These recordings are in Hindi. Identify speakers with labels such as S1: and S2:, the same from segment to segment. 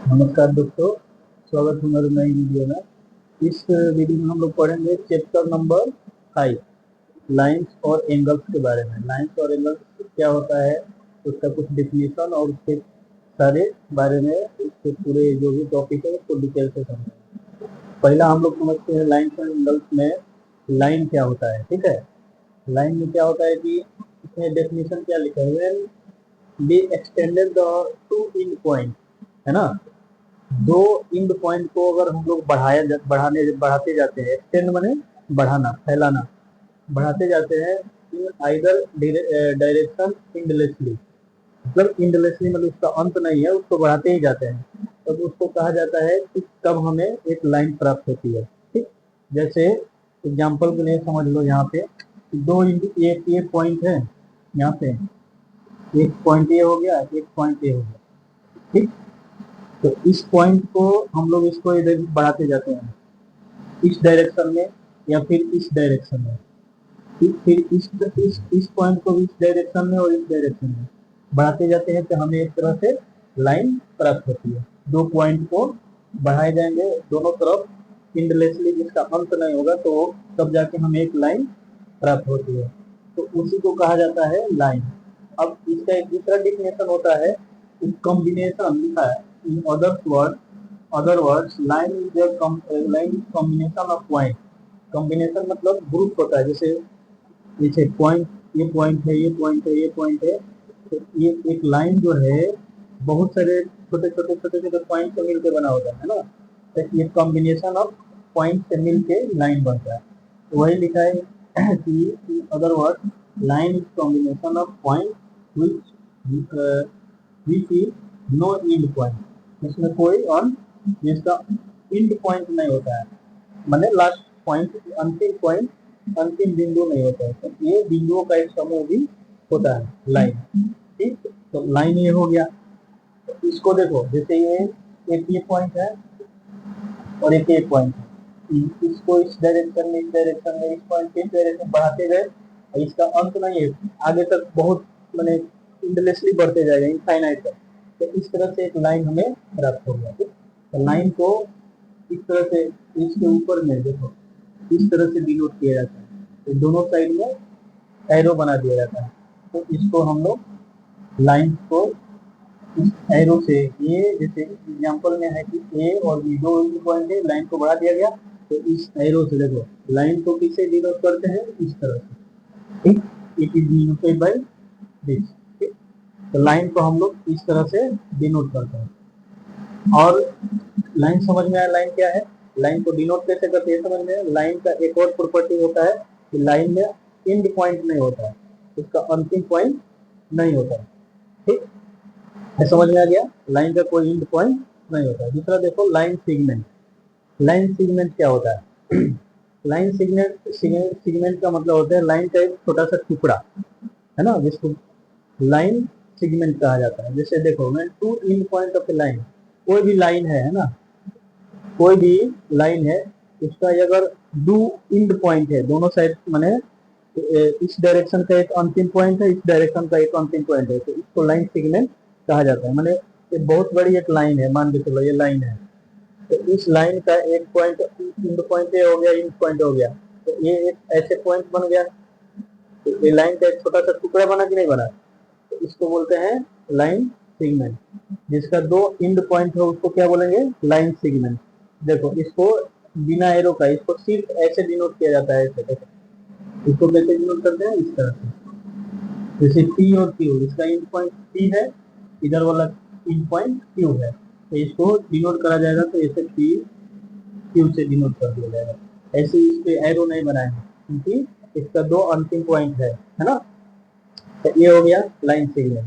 S1: नमस्कार दोस्तों, स्वागत है हमारे नई वीडियो में। इस वीडियो में हम लोग पढ़ेंगे चैप्टर नंबर 5, लाइंस और एंगल्स के बारे में। लाइंस और एंगल्स क्या होता है, उसका कुछ डिफिनेशन और उसके सारे बारे में, उसके पूरे जो भी टॉपिक है उसको डिटेल से समझेंगे। पहला हम लोग समझते हैं लाइंस और एंगल्स में लाइन क्या होता है। ठीक है, लाइन में क्या होता है कि इसमें डेफिनेशन क्या लिखा है, be extended the two in point, है ना। दो इंड पॉइंट को अगर हम लोग बढ़ाते जाते हैं, एक्सटेंड माने बढ़ाना, फैलाना, बढ़ाते जाते हैं इन आइदर डायरेक्शन इंडलेसली, मतलब इंडलेसली मतलब उसका अंत नहीं है, उसको बढ़ाते ही जाते हैं, तब उसको कहा जाता है कि तब हमें एक लाइन प्राप्त होती है। ठीक, जैसे एग्जाम्पल के लिए समझ लो, यहाँ पे दो इंड, एक ये पॉइंट है, यहाँ पे एक पॉइंट ये हो गया, एक पॉइंट ये हो गया। ठीक, तो इस पॉइंट को हम लोग इसको इधर बढ़ाते जाते हैं, इस डायरेक्शन में या फिर इस डायरेक्शन में, फिर इस पॉइंट को भी इस डायरेक्शन में और इस डायरेक्शन में बढ़ाते जाते हैं, तो हमें एक तरह से लाइन प्राप्त होती है। दो पॉइंट को बढ़ाए जाएंगे दोनों तरफ इंडलेसली, जिसका अंत नहीं होगा, तो तब जाके हमें एक लाइन प्राप्त होती है, तो उसी को कहा जाता है लाइन। अब इसका एक दूसरा डिफिनेशन होता है, कॉम्बिनेशन लिखा है, in other words line is line combination of point. Combination मतलब ग्रुप होता है, जैसे पॉइंट, ये पॉइंट है, ये पॉइंट है, ये पॉइंट है, तो ये एक लाइन जो है बहुत सारे छोटे छोटे छोटे छोटे पॉइंट से मिलकर बना होता है ना, तो ये कॉम्बिनेशन ऑफ पॉइंट से मिलके लाइन बनता है। तो वही लिखा है कि other word line is combination of point which is no end point, इसमें कोई जिसका एंड पॉइंट नहीं होता है, मैंने लास्ट पॉइंट, अंतिम पॉइंट, अंतिम बिंदु नहीं होता है, तो ये बिंदुओं का एक समूह भी होता है लाइन। ठीक, तो लाइन ये हो गया। तो इसको देखो, जैसे ये एक ये पॉइंट है और एक ये पॉइंट है, इसको इस डायरेक्शन में, इस डायरेक्शन में, इस पॉइंट के इस डायरेक्शन बढ़ाते गए, और इसका अंत नहीं है, आगे तक बहुत मैंने इंडलेसली बढ़ते जाएगा, इनफाइनाइट तक। तो इस तरह से एक लाइन हमें प्राप्त हो गया। तो लाइन को इस तरह से, इसके ऊपर में देखो इस तरह से डिनोट किया जाता है, तो दोनों साइड में एरो बना दिया जाता है, तो इसको हम लोग लाइन को इस एरो से, ये जैसे एग्जांपल में है कि ए और बी दो पॉइंट है, लाइन को बढ़ा दिया गया, तो इस एरो से देखो लाइन को किससे डिनोट करते हैं, इस तरह से। ठीक, it is denoted by this. ठीक, तो लाइन को हम लोग इस तरह से डिनोट करते हैं। और लाइन समझ में आया, लाइन क्या है, लाइन को डिनोट कैसे करते हैं समझ में। लाइन का एक और प्रॉपर्टी होता है कि लाइन में एंड पॉइंट नहीं होता है, उसका अंतिम पॉइंट नहीं होता है। ठीक, समझ में आ गया, लाइन का कोई एंड पॉइंट नहीं होता है। दूसरा देखो लाइन सेगमेंट। लाइन सेगमेंट क्या होता है लाइन सेगमेंट का मतलब होता है लाइन का एक छोटा सा टुकड़ा, है ना, जिसको लाइन सेगमेंट कहा जाता है। जैसे देखो, मैं two end point of a line, कोई भी लाइन है ना, कोई भी लाइन है, उसका अगर दो एंड पॉइंट है, दोनों साइड माने इस डायरेक्शन का एक अंतिम पॉइंट है, इस डायरेक्शन का एक अंतिम पॉइंट है, तो इसको लाइन सेगमेंट कहा जाता है। माने एक बहुत बड़ी एक लाइन है, मान के चलो ये लाइन है, तो इस लाइन का एक पॉइंट एंड पॉइंट हो गया, एंड पॉइंट हो गया, तो ये एक ऐसे पॉइंट बन गया, तो ये लाइन का एक छोटा सा टुकड़ा बना कि नहीं बना, तो इसको बोलते हैं लाइन सेगमेंट। जिसका दो एंड पॉइंट हो उसको क्या बोलेंगे, लाइन सेगमेंट। देखो इसको बिना एरो का, इसको सिर्फ ऐसे डिनोट किया जाता है, ऐसे देखो इसको कैसे डिनोट करते हैं, इस तरह से। जैसे पी और क्यू, इसका एंड पॉइंट पी है, इधर वाला एंड पॉइंट क्यू है, तो इसको डिनोट करा जाएगा, तो ऐसे पी क्यू से डिनोट कर दिया जाएगा। ऐसे इस पे एरो नहीं बनाएंगे, क्योंकि इसका दो अंतिम पॉइंट है ना। तो ये हो गया लाइन सेगमेंट।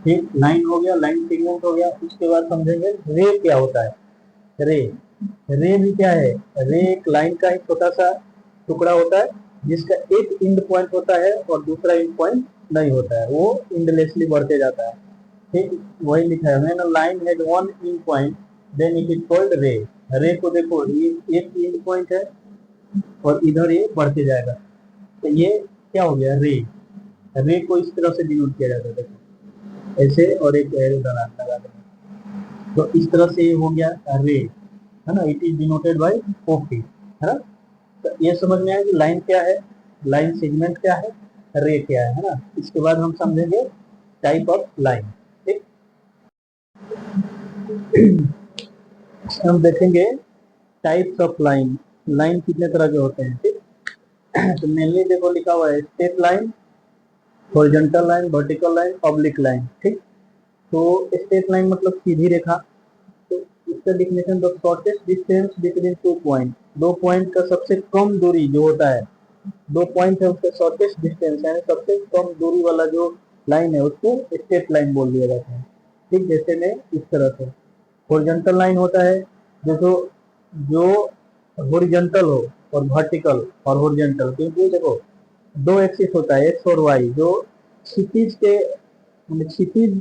S1: ठीक, लाइन हो गया, लाइन सेगमेंट हो गया। उसके बाद समझेंगे रे क्या होता है। रे, रे भी क्या है, रे एक लाइन का एक छोटा सा टुकड़ा होता है, जिसका एक एंड पॉइंट होता है और दूसरा एंड पॉइंट नहीं होता है, वो इंडलेसली बढ़ते जाता है। ठीक, वही लिखा है, when a line has one end point then it is called ray. Ray को देखो, ये एक एंड पॉइंट है और इधर ये बढ़ते जाएगा, तो ये क्या हो गया, रे। रे को इस तरह से डिनोट किया जाता है, देखो ऐसे, और एक एरो लगा देना, तो इस तरह से ये हो गया रे, है ना, it is denoted by OP, है ना। तो ये समझ में आया कि लाइन क्या है, लाइन सेगमेंट क्या है, रे क्या है ना। इसके बाद हम समझेंगे टाइप ऑफ लाइन, ठीक। हम देखेंगे टाइप्स ऑफ लाइन, लाइन कितने तरह के होते हैं, ठीक। तो मेनली देखो लिखा हुआ है straight line, horizontal line, vertical line, oblique line, ठीक। तो स्ट्रेट लाइन मतलब सीधी रेखा। तो इसका definition, the shortest distance between two point, दो पॉइंट का सबसे कम दूरी जो होता है, दो पॉइंट है उसका शॉर्टेस्ट डिस्टेंस यानी सबसे कम दूरी वाला जो लाइन है उसको स्ट्रेट लाइन बोल दिया जाता है, ठीक। जैसे में इस तरह से हॉरिजॉन्टल लाइन होता है जो जो हॉरिजॉन्टल हो और वर्टिकल और हॉरिजॉन्टल, क्योंकि देखो दो एक्सिस होता है एक्स और वाई, जो क्षितिज के क्षितिज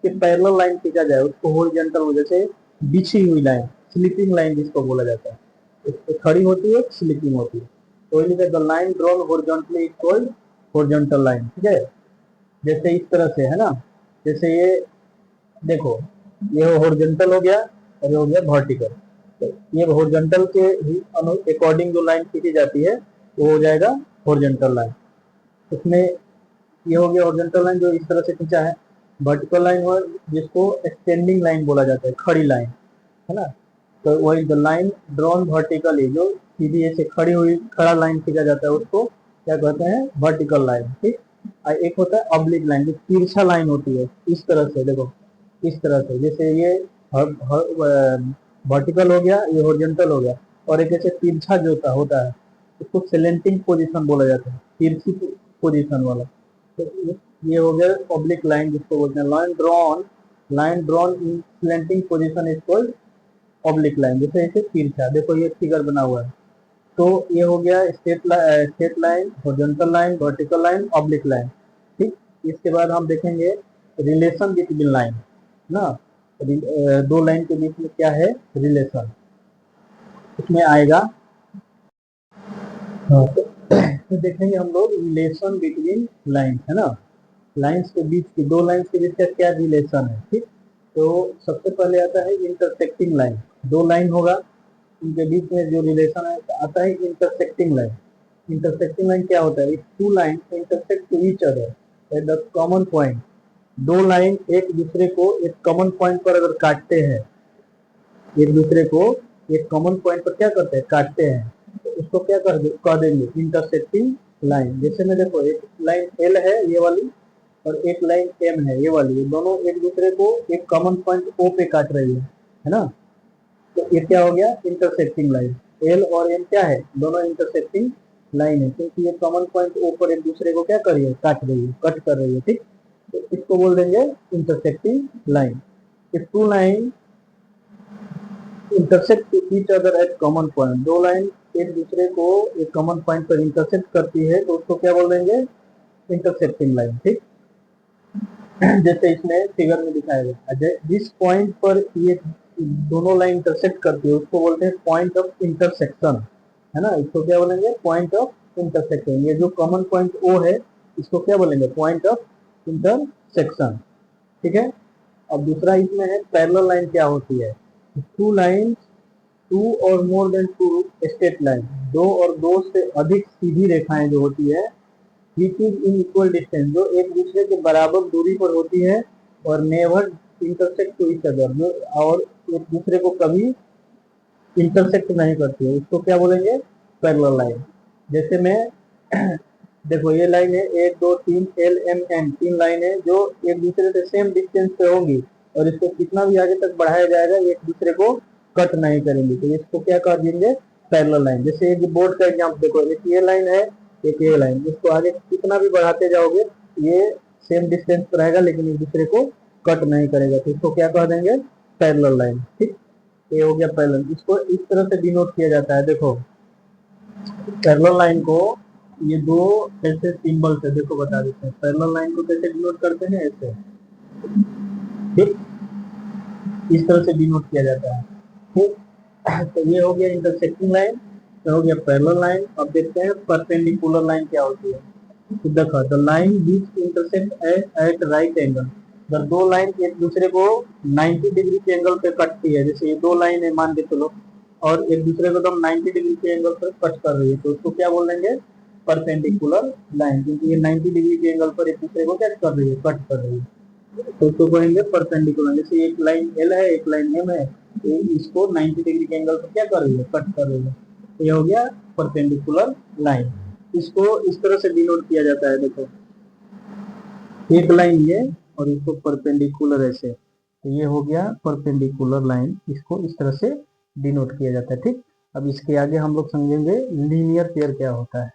S1: के पैरेलल लाइन खींचा जाए उसको हॉरिजॉन्टल हो, जैसे बिछी हुई लाइन, स्लीपिंग लाइन जिसको बोला जाता है, इसको खड़ी होती है स्लीपिंग होती है। तो the line drawn horizontally is called horizontal line, ठीक है। जैसे इस तरह से, है ना, जैसे ये देखो ये हॉरिजॉन्टल हो गया और ये हो गया वर्टिकल। तो ये हॉरिजॉन्टल के अकॉर्डिंग जो लाइन खींची जाती है वो हो जाएगा हॉरिजॉन्टल लाइन। इसमें ये हो गया हॉरिजॉन्टल लाइन जो इस तरह से खींचा है। वर्टिकल लाइन हो जिसको एक्सटेंडिंग लाइन बोला जाता है, खड़ी लाइन, है ना। तो वही द लाइन ड्रॉन वर्टिकली, जो सीधी ऐसे खड़ी हुई खड़ा लाइन खींचा जाता है उसको क्या कहते हैं, वर्टिकल लाइन, ठीक। और एक होता है ऑब्लिक लाइन जो तिरछा लाइन होती है इस तरह से, देखो इस तरह से, जैसे ये वर्टिकल हो गया, ये हॉरिजॉन्टल हो गया, और एक ऐसे तिरछा जो होता है उसको स्लेंटिंग पोजीशन बोला जाता है, तिरछी पोजीशन वाला। तो ये हो गया ऑब्लिक लाइन जिसको बोलते हैं line drawn in slanting position is called oblique line. जैसे ऐसे तिरछा, देखो ये फिगर बना हुआ है। तो ये हो गया straight line, horizontal line, vertical line, oblique line, ठीक। इसके बाद हम देखेंगे रिलेशन बिटवीन लाइन ना, दो लाइन के बीच में क्या है रिलेशन, इसमें आएगा। हाँ, तो देखेंगे हम लोग रिलेशन बिटवीन लाइन, है ना, लाइंस के बीच की, दो लाइंस के बीच का क्या रिलेशन है, ठीक। तो सबसे पहले आता है इंटरसेक्टिंग लाइन, दो लाइन होगा उनके बीच में जो रिलेशन है आता है इंटरसेक्टिंग लाइन। इंटरसेक्टिंग लाइन क्या होता है, two line intersect to each other at the common point, दो लाइन एक दूसरे को एक कॉमन पॉइंट पर अगर काटते हैं, एक दूसरे को एक कॉमन पॉइंट पर क्या करते हैं, काटते हैं, तो उसको क्या कह देंगे इंटरसेक्टिंग लाइन। जैसे में देखो एक लाइन एल है ये वाली और एक लाइन एम है ये वाली, ये दोनों एक दूसरे को एक कॉमन पॉइंट ओ पे काट रही है ना। तो ये क्या हो गया इंटरसेक्टिंग लाइन। एल और एम क्या है, दोनों इंटरसेक्टिंग लाइन है, क्योंकि ये कॉमन पॉइंट ओ पर एक दूसरे को क्या कर रही है, काट रही है, कट कर रही है, ठीक। तो इसको बोल देंगे intersecting line. If two line intersect to each other at common point, दो लाइन एक दूसरे को एक कॉमन पॉइंट पर इंटरसेक्ट करती है तो उसको क्या बोल देंगे इंटरसेक्टिंग लाइन, ठीक। जैसे इसमें फिगर में दिखाया गया जिस पॉइंट पर ये दोनों लाइन इंटरसेक्ट करती है उसको बोलते हैं पॉइंट ऑफ इंटरसेक्शन, है ना। इसको क्या बोलेंगे पॉइंट ऑफ इंटरसेक्शन। ये जो कॉमन पॉइंट ओ है इसको क्या बोलेंगे पॉइंट ऑफ इंटरसेक्शन, ठीक है। अब दूसरा इसमें है पैरेलल लाइन क्या होती है, टू लाइन, टू और more than two straight line, दो और दो से अधिक सीधी रेखाएं जो होती है, which is in equal distance, जो एक दूसरे के बराबर दूरी पर होती है, और never intersect to each other, और एक दूसरे को कभी इंटरसेक्ट नहीं करती है, उसको क्या बोलेंगे पैरेलल लाइन। जैसे में देखो ये लाइन है 1 2 3 एल एम एन, तीन लाइन है जो एक दूसरे से सेम डिस्टेंस पे होंगी और इसको कितना भी आगे तक बढ़ाया जाएगा एक दूसरे को कट नहीं करेंगे, तो इसको क्या कर देंगे पैरेलल लाइन। जैसे एक बोर्ड का एग्जाम्पल देखो, एक ये लाइन है एक ये लाइन, इसको आगे कितना भी बढ़ाते जाओगे ये सेम डिस्टेंस पर रहेगा लेकिन एक दूसरे को कट नहीं करेगा, तो इसको क्या कह देंगे पैरेलल लाइन, ठीक। ये हो गया पैरेलल। इसको इस तरह से डिनोट किया जाता है, देखो पैरेलल लाइन को ये दो ऐसे सिंबल से देखो बता देते हैं, पैरेलल लाइन को कैसे डिनोट करते हैं ऐसे, ठीक, इस तरह से डिनोट किया जाता है, ठीक। तो ये हो गया इंटरसेक्टिंग लाइन, तो हो गया पैरेलल लाइन। अब देखते हैं परपेंडिकुलर लाइन क्या होती है। तो देखो the line which intersect at right angle, अगर दो लाइन एक दूसरे को 90 डिग्री के एंगल पे कटती है, जैसे ये दो लाइन है मान के चलो, और एक दूसरे को एकदम 90 डिग्री के एंगल पर कट कर रही है, तो उसको क्या बोल देंगे, परपेंडिकुलर लाइन, क्योंकि ये 90 डिग्री के एंगल पर एक दूसरे को क्या कर रही है, कट कर रही है, तो उसको कहेंगे परपेंडिकुलर। जैसे एक लाइन एल है एक लाइन एम है, तो इसको 90 डिग्री के एंगल पर क्या कर रही है, कट कर रही है, तो ये हो गया परपेंडिकुलर लाइन। इसको इस तरह से डिनोट किया जाता है, देखो एक लाइन ये और इसको परपेंडिकुलर ऐसे, तो ये हो गया परपेंडिकुलर लाइन, इसको इस तरह से डिनोट किया जाता है। ठीक, अब इसके आगे हम लोग समझेंगे लीनियर पेयर क्या होता है।